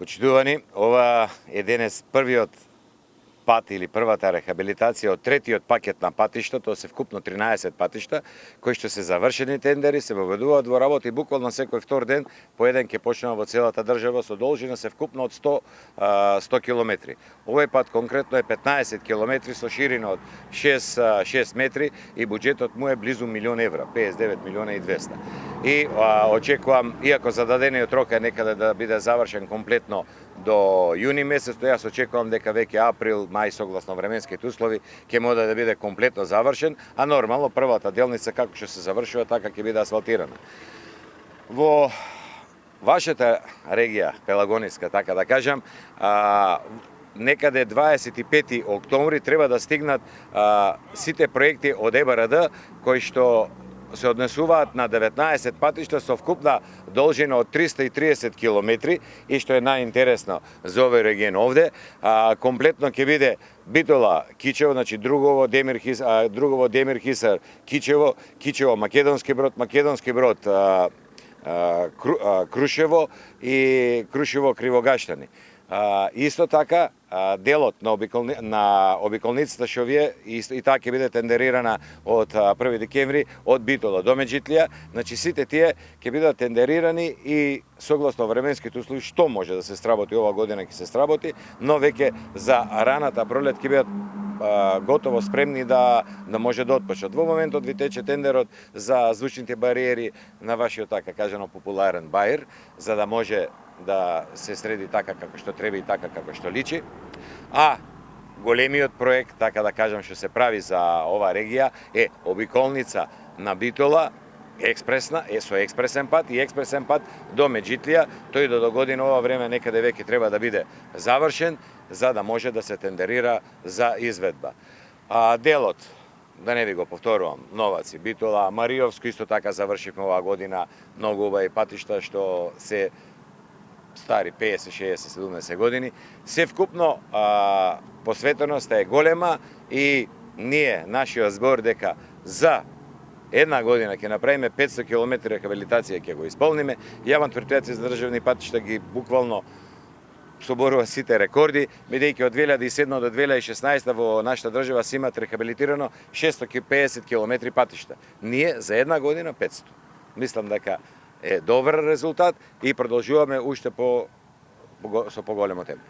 Почитувани, ова е денес првиот пат или првата рехабилитација од третиот пакет на патишта, тоа се вкупно 13 патишта, кои што се завршени тендери, се воведуваат во работа и буквално секој втор ден по еден ќе почнува во целата држава со должина се вкупно од 100 километри. Овој пат конкретно е 15 километри со ширина од 6 метри и буџетот му е близу милион евра, 59 милиона и 200. И очекувам, иако зададениот рок е некаде да биде завршен комплетно до јуни месец, то јас очекувам дека веќе април, мај согласно временските услови ќе може да биде комплетно завршен, а нормално првата делница како што се завршува така ќе биде асфалтирана. Во вашата регија, Пелагониска, така да кажам, некаде 25 октомври треба да стигнат сите проекти од ЕБРД кои што се однесуваат на 19 патишта со вкупна должина од 330 километри и што е најинтересно за овој регион овде, комплетно ќе биде Битола, Кичево, значи Другово, Демир Хисар, Кичево, Македонски Брод, Крушево и Крушево Кривогаштани. Исто така, делот на обиколницата што вие и таа ќе биде тендерирана од 1 декември од Битола до Меджитлија, значи сите тие ќе бидат тендерирани и согласно временските услови што може да се сработи ова година ќе се сработи, но веќе за раната пролет ќе бидат готово спремни да може да отпочнат. Во моментот ви тече тендерот за звучните бариери на вашиот така кажано популарен баир, за да може да се среди така како што треба и така како што личи. А големиот проект, така да кажам, што се прави за ова регија е обиколница на Битола, со експресен пат и експресен пат до Меджитлија. Тој до година ова време некаде веќе треба да биде завршен, за да може да се тендерира за изведба. Делот, да не ви го повторувам, Новаци, Битола, Мариовско исто така завршивме оваа година, многу убави патишта што се стари 50, 60, 70 години. Се вкупно посветеноста е голема и ние, нашиот збор дека за една година ќе направиме 500 км рехабилитација ќе го исполниме. Јавното претпријатие за државни патишта ги буквално соборува сите рекорди, бидејќи од 2007 до 2016 во нашата држава се имат рехабилитирано 650 км патишта. Ние за една година 500. Мислам дека е добар резултат и продолжуваме уште со поголемо темпо.